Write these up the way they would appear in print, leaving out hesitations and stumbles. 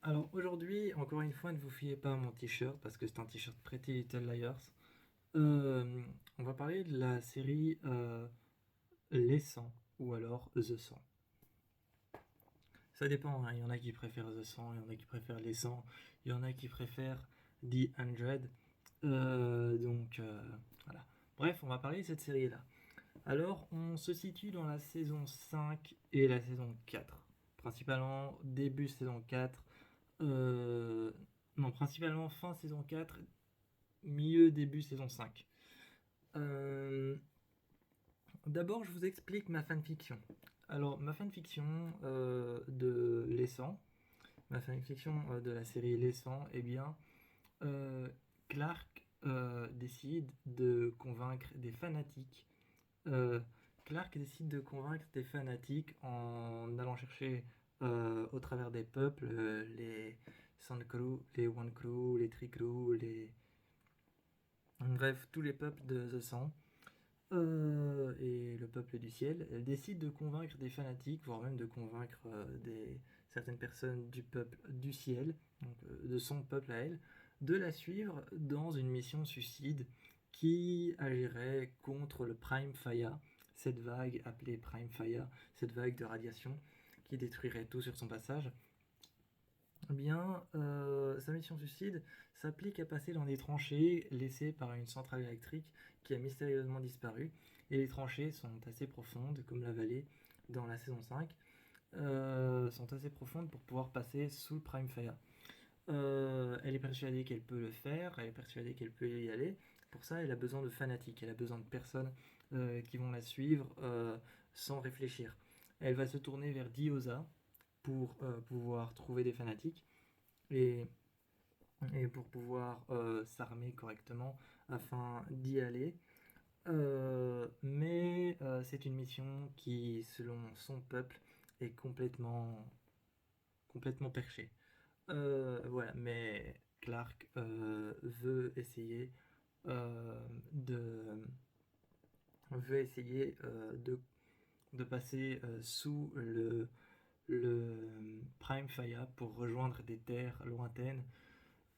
Alors aujourd'hui, encore une fois, ne vous fiez pas à mon t-shirt parce que c'est un t-shirt Pretty Little Liars. On va parler de la série Les 100 ou alors The 100. Ça dépend, hein. Il y en a qui préfèrent The 100, il y en a qui préfèrent Les 100, il y en a qui préfèrent The 100. Voilà. Bref, on va parler de cette série-là. Alors, on se situe dans la saison 5 et la saison 4. Principalement début saison 4. euh, non, principalement fin saison 4, milieu, début saison 5. Euh, D'abord, je vous explique ma fanfiction. Alors, ma fanfiction de l'essence, ma fanfiction de la série l'essence, eh bien, euh, Clark décide de convaincre des fanatiques. euh, Clark décide de convaincre des fanatiques en allant chercher au travers des peuples les Sand Crew, les One Crew, les Tree Crew, bref, tous les peuples de The Sang et le peuple du ciel. Elle décide de convaincre des fanatiques, voire même de convaincre certaines personnes du peuple du ciel, donc, de son peuple à elle, de la suivre dans une mission suicide qui agirait contre le Prime Fire, cette vague appelée Prime Fire, cette vague de radiation qui détruirait tout sur son passage. Eh bien, sa mission suicide s'applique à passer dans des tranchées laissées par une centrale électrique qui a mystérieusement disparu. Et les tranchées sont assez profondes, comme la vallée dans la saison 5, sont assez profondes pour pouvoir passer sous le Prime Fire. Elle est persuadée qu'elle peut le faire, elle est persuadée qu'elle peut y aller. Pour ça, elle a besoin de fanatiques, elle a besoin de personnes qui vont la suivre sans réfléchir. Elle va se tourner vers Diosa pour pouvoir trouver des fanatiques et, et pour pouvoir s'armer correctement afin d'y aller. Mais c'est une mission qui, selon son peuple, est complètement perchée. Voilà, mais Clark euh, de, veut essayer de passer sous le Prime Fire pour rejoindre des terres lointaines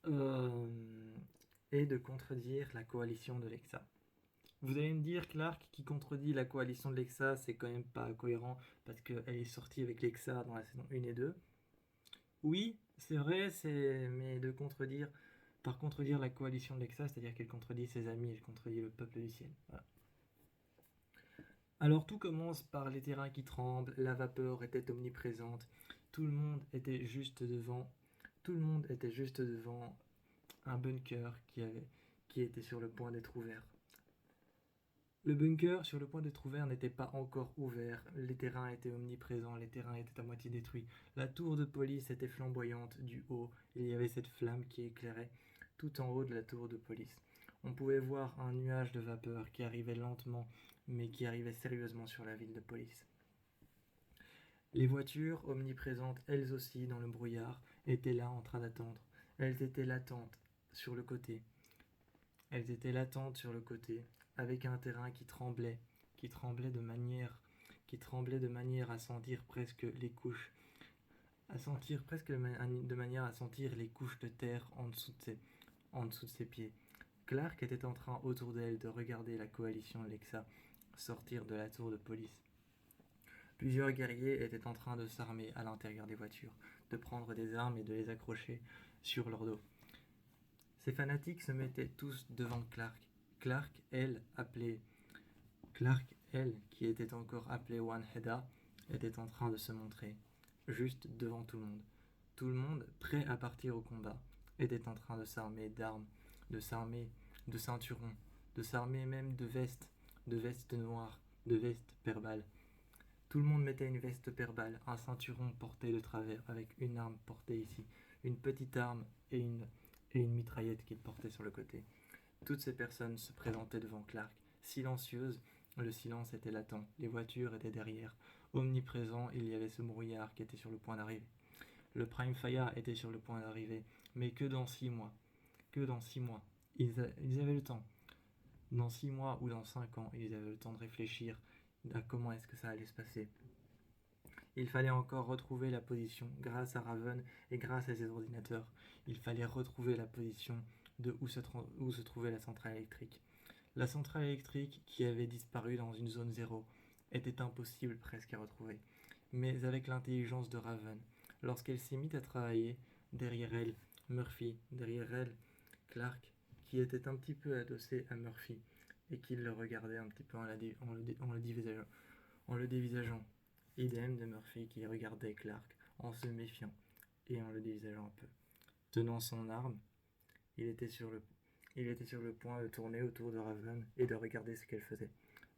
euh, et de contredire la coalition de l'Exa. Vous allez me dire, Clark, qui contredit la coalition de l'Exa, c'est quand même pas cohérent parce qu'elle est sortie avec l'Exa dans la saison 1 et 2. Oui, c'est vrai, mais par contredire la coalition de l'Exa, c'est-à-dire qu'elle contredit ses amis, elle contredit le peuple du ciel. Voilà. Alors tout commence par les terrains qui tremblent, la vapeur était omniprésente, tout le monde était juste devant, tout le monde était juste devant un bunker qui était sur le point d'être ouvert. Le bunker sur le point d'être ouvert n'était pas encore ouvert, les terrains étaient omniprésents, les terrains étaient à moitié détruits. La tour de police était flamboyante du haut, il y avait cette flamme qui éclairait tout en haut de la tour de police. On pouvait voir un nuage de vapeur qui arrivait lentement, mais qui arrivait sérieusement sur la ville de police. Les voitures, omniprésentes elles aussi dans le brouillard, étaient là en train d'attendre. Elles étaient latentes sur le côté. Elles étaient latentes sur le côté, avec un terrain qui tremblait qui tremblait de manière à sentir presque les couches, à sentir presque de manière à sentir les couches de terre en dessous de ses pieds. Clark était en train autour d'elle de regarder la coalition Lexa sortir de la tour de police. Plusieurs guerriers étaient en train de s'armer à l'intérieur des voitures, de prendre des armes et de les accrocher sur leur dos. Ces fanatiques se mettaient tous devant Clark. Clark, elle, qui était encore appelée One Heda, était en train de se montrer, juste devant tout le monde. Tout le monde, prêt à partir au combat, était en train de s'armer d'armes, de s'armer de ceinturons, de s'armer même de vestes noires, de vestes per-balles. Tout le monde mettait une veste per-balle, un ceinturon porté de travers avec une arme portée ici, une petite arme et une mitraillette qu'il portait sur le côté. Toutes ces personnes se présentaient devant Clark, silencieuses. Le silence était latent, les voitures étaient derrière. Omniprésent, il y avait ce brouillard qui était sur le point d'arriver. Le Prime Fire était sur le point d'arriver, mais que dans 6 mois. Que dans 6 mois. Ils avaient le temps. Dans 6 mois ou dans 5 ans, ils avaient le temps de réfléchir à comment est-ce que ça allait se passer. Il fallait encore retrouver la position grâce à Raven et grâce à ses ordinateurs. Il fallait retrouver la position de où se trouvait la centrale électrique. La centrale électrique, qui avait disparu dans une zone zéro, était impossible presque à retrouver. Mais avec l'intelligence de Raven, lorsqu'elle s'est mise à travailler, derrière elle, Murphy, derrière elle, Clark, qui était un petit peu adossé à Murphy et qui le regardait un petit peu en le dévisageant. Idem de Murphy qui regardait Clark en se méfiant et en le dévisageant un peu. Tenant son arme, il était sur le point de tourner autour de Raven et de regarder ce qu'elle faisait.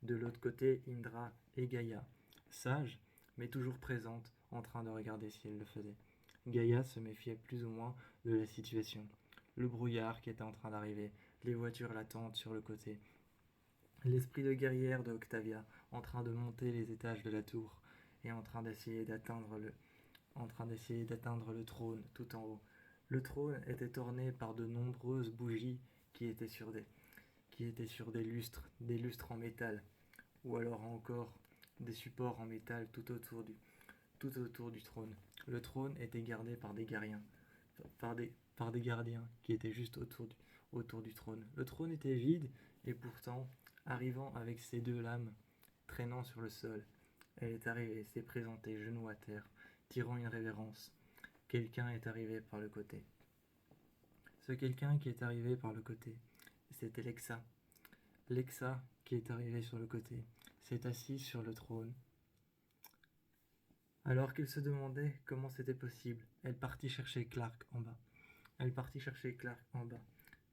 De l'autre côté, Indra et Gaïa, sages, mais toujours présentes, en train de regarder si elle le faisait. Gaïa se méfiait plus ou moins de la situation. Le brouillard qui était en train d'arriver, les voitures latentes sur le côté, l'esprit de guerrière de Octavia en train de monter les étages de la tour et en train d'essayer d'atteindre le trône tout en haut. Le trône était orné par de nombreuses bougies qui étaient sur des lustres en métal, ou alors encore des supports en métal tout autour du trône. Le trône était gardé par des gardiens qui étaient juste autour du trône. Le trône était vide et pourtant, arrivant avec ses deux lames traînant sur le sol, elle est arrivée, s'est présentée genoux à terre, tirant une révérence. Quelqu'un est arrivé par le côté. Ce quelqu'un qui est arrivé par le côté, c'était Lexa. Lexa, qui est arrivée sur le côté, s'est assise sur le trône. Alors qu'il se demandait comment c'était possible, elle partit chercher Clark en bas.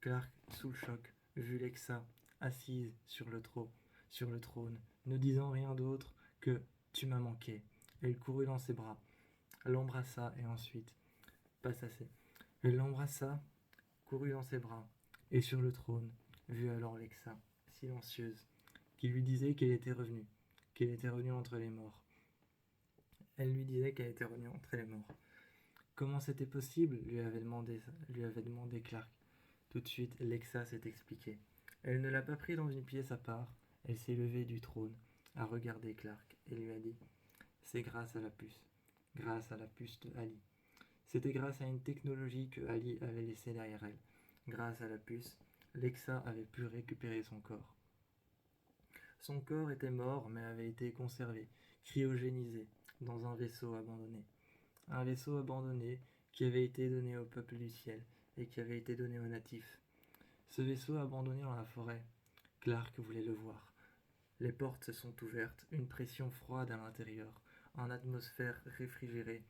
Clark, sous le choc, vit Lexa assise sur le trône, ne disant rien d'autre que tu m'as manqué. Elle courut dans ses bras, l'embrassa et ensuite passa ses. Elle l'embrassa, courut dans ses bras et sur le trône, vit alors Lexa, silencieuse, qui lui disait qu'elle était revenue entre les morts. Elle lui disait qu'elle était revenue entre les morts. Comment c'était possible lui avait demandé Clark. Tout de suite, Lexa s'est expliquée. Elle ne l'a pas pris dans une pièce à part. Elle s'est levée du trône, a regardé Clark et lui a dit « C'est grâce à la puce de Ali. C'était grâce à une technologie que Ali avait laissée derrière elle. Grâce à la puce, Lexa avait pu récupérer son corps. Son corps était mort mais avait été conservé, cryogénisé, dans un vaisseau abandonné. Un vaisseau abandonné qui avait été donné au peuple du ciel et qui avait été donné aux natifs. Ce vaisseau abandonné dans la forêt, Clark voulait le voir. Les portes se sont ouvertes, une pression froide à l'intérieur, une atmosphère réfrigérée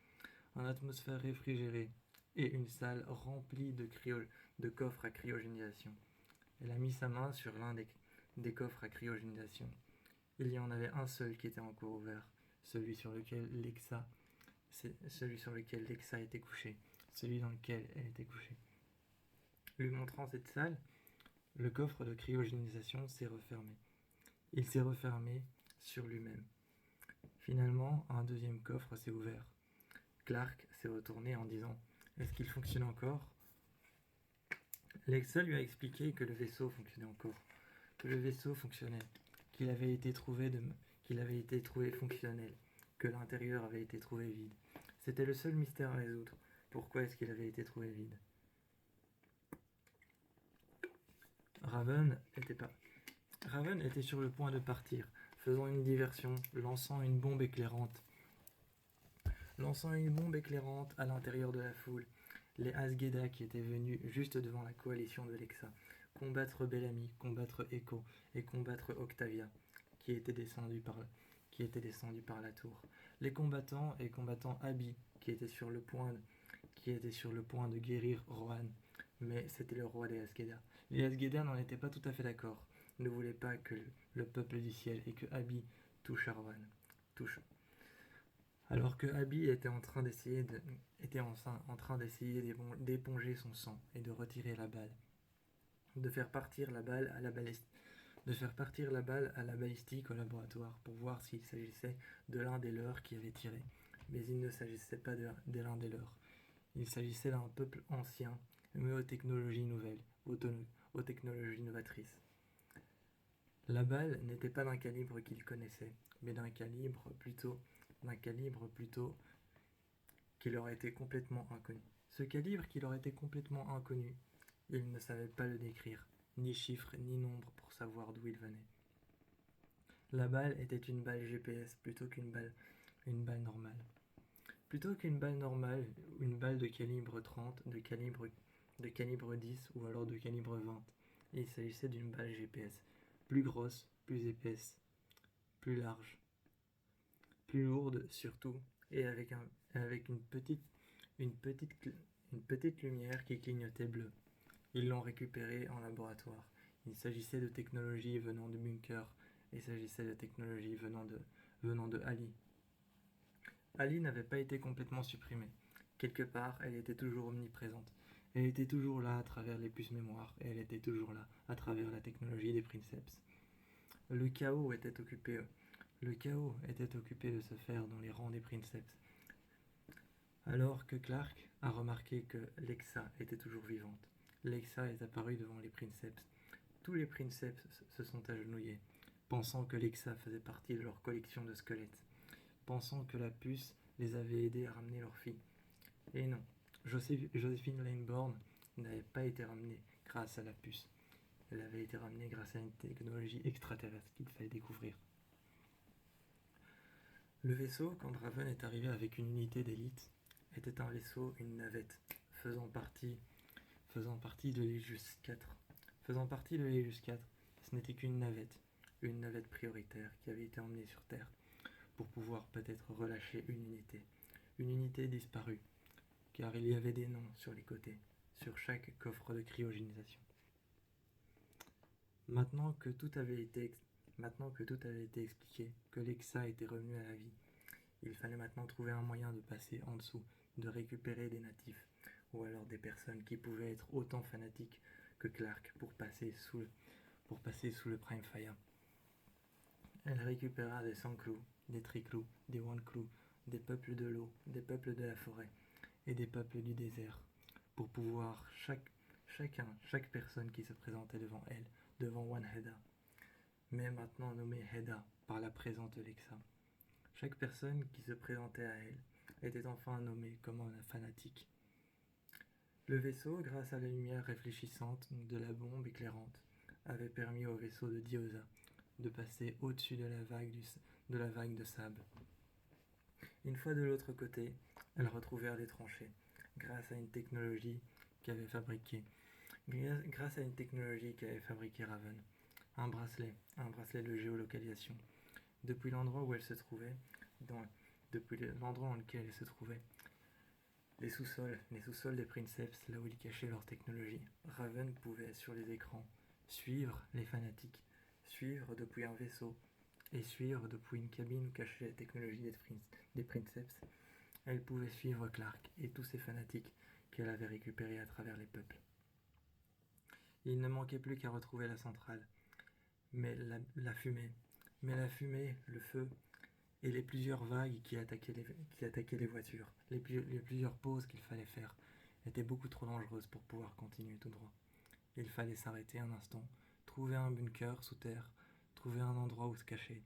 et une salle remplie de coffres à cryogénisation. Elle a mis sa main sur l'un des coffres à cryogénisation. Il y en avait un seul qui était encore ouvert, celui sur lequel Lexa était couchée, celui dans lequel elle était couchée. Lui montrant cette salle, le coffre de cryogénisation s'est refermé. Il s'est refermé sur lui-même. Finalement, un deuxième coffre s'est ouvert. Clark s'est retourné en disant « Est-ce qu'il fonctionne encore ?» Lexa lui a expliqué que le vaisseau fonctionnait encore, que le vaisseau fonctionnait, qu'il avait été trouvé fonctionnel, que l'intérieur avait été trouvé vide. C'était le seul mystère à résoudre. Pourquoi est-ce qu'il avait été trouvé vide ? Raven était sur le point de partir, faisant une diversion, lançant une bombe éclairante à l'intérieur de la foule. Les Asgeda qui étaient venus juste devant la coalition de Lexa, combattre Bellamy, combattre Echo et combattre Octavia, qui étaient descendus par la tour. Les combattants Abby, qui étaient sur le point de guérir Rohan, mais c'était le roi des Asgeda. Les Asgeda n'en étaient pas tout à fait d'accord, ne voulaient pas que le peuple du ciel et que Abby touche à Rohan. Alors que Abby était en train d'essayer d'éponger son sang et de retirer la balle, de faire partir la balle à la balistique au laboratoire pour voir s'il s'agissait de l'un des leurs qui avait tiré. Mais il ne s'agissait pas de l'un des leurs. Il s'agissait d'un peuple ancien, mais aux technologies nouvelles, aux technologies novatrices. La balle n'était pas d'un calibre qu'il connaissait, mais d'un calibre plutôt d'un calibre plutôt qui leur était complètement inconnu. Ce calibre qui leur était complètement inconnu, ils ne savaient pas le décrire, ni chiffre ni nombre pour savoir d'où il venait. La balle était une balle GPS plutôt une balle normale. Plutôt qu'une balle normale, une balle de calibre 30, de calibre 10 ou alors de calibre 20. Il s'agissait d'une balle GPS, plus grosse, plus épaisse, plus large, plus lourde surtout, et avec une petite lumière qui clignotait bleu. Ils l'ont récupérée en laboratoire. Il s'agissait de technologie venant de Bunker, et il s'agissait de technologie venant de Ali. Ali n'avait pas été complètement supprimée. Quelque part, elle était toujours omniprésente. Elle était toujours là à travers les puces mémoire, et elle était toujours là à travers la technologie des princeps. Le chaos était occupé de se faire dans les rangs des princeps. Alors que Clark a remarqué que Lexa était toujours vivante. Lexa est apparue devant les princeps. Tous les princeps se sont agenouillés, pensant que Lexa faisait partie de leur collection de squelettes, pensant que la puce les avait aidés à ramener leur fille. Et non, Joséphine Laneborn n'avait pas été ramenée grâce à la puce. Elle avait été ramenée grâce à une technologie extraterrestre qu'il fallait découvrir. Le vaisseau, quand Draven est arrivé avec une unité d'élite, était un vaisseau, une navette, faisant partie de l'Aegis 4. Faisant partie de l'Aegis 4, ce n'était qu'une navette prioritaire qui avait été emmenée sur Terre pour pouvoir peut-être relâcher une unité disparue, car il y avait des noms sur les côtés, sur chaque coffre de cryogénisation. Maintenant que tout avait été expliqué, que Lexa était revenue à la vie, il fallait maintenant trouver un moyen de passer en dessous, de récupérer des natifs, ou alors des personnes qui pouvaient être autant fanatiques que Clark pour passer sous le Prime Fire. Elle récupéra des Sanclous, des Triclous, des Wanclous, des peuples de l'eau, des peuples de la forêt et des peuples du désert, pour pouvoir chaque personne qui se présentait devant elle, devant One Heda, mais maintenant nommée Heda par la présente Lexa. Chaque personne qui se présentait à elle était enfin nommée comme un fanatique. Le vaisseau, grâce à la lumière réfléchissante de la bombe éclairante, avait permis au vaisseau de Diosa de passer au-dessus de la vague de sable. Une fois de l'autre côté, elles retrouvèrent les tranchées, grâce à une technologie qu'avait fabriquée Raven. Un bracelet de géolocalisation. Depuis l'endroit où elle se trouvait, depuis l'endroit dans lequel elle se trouvait, les sous-sols des princeps, là où ils cachaient leur technologie, Raven pouvait sur les écrans suivre les fanatiques, suivre depuis un vaisseau et suivre depuis une cabine où cachait la technologie des princeps. Elle pouvait suivre Clark et tous ces fanatiques qu'elle avait récupérés à travers les peuples. Il ne manquait plus qu'à retrouver la centrale, mais la fumée, le feu et les plusieurs vagues qui attaquaient les voitures, les plusieurs pauses qu'il fallait faire, étaient beaucoup trop dangereuses pour pouvoir continuer tout droit. Il fallait s'arrêter un instant, trouver un bunker sous terre, trouver un endroit où se cacher,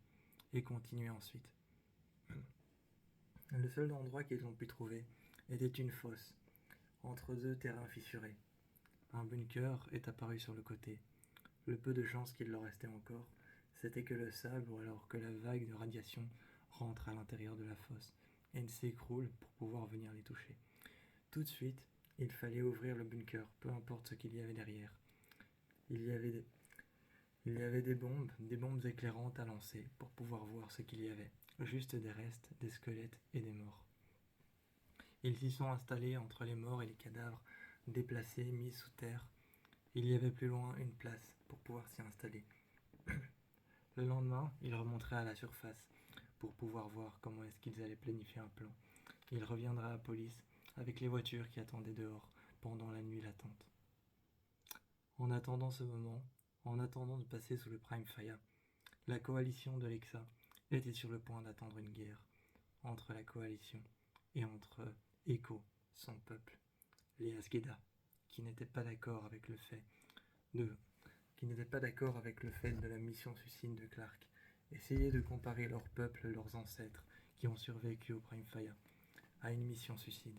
et continuer ensuite. Le seul endroit qu'ils ont pu trouver était une fosse, entre deux terrains fissurés. Un bunker est apparu sur le côté. Le peu de chance qu'il leur restait encore, c'était que le sable ou alors que la vague de radiation rentre à l'intérieur de la fosse et s'écroule pour pouvoir venir les toucher. Tout de suite, il fallait ouvrir le bunker, peu importe ce qu'il y avait derrière. Il y avait des bombes éclairantes à lancer pour pouvoir voir ce qu'il y avait. Juste des restes, des squelettes et des morts. Ils s'y sont installés entre les morts et les cadavres, déplacés, mis sous terre. Il y avait plus loin une place pour pouvoir s'y installer. Le lendemain, ils remonteraient à la surface pour pouvoir voir comment est-ce qu'ils allaient planifier un plan. Ils reviendraient à Police avec les voitures qui attendaient dehors pendant la nuit latente. En attendant ce moment, en attendant de passer sous le Prime Fire, la coalition de Lexa était sur le point d'attendre une guerre entre la coalition et entre Echo, son peuple, les Asgeda, qui n'étaient pas d'accord avec le fait de la mission suicide de Clark. Essayer de comparer leur peuple, leurs ancêtres, qui ont survécu au Prime Fire, à une mission suicide.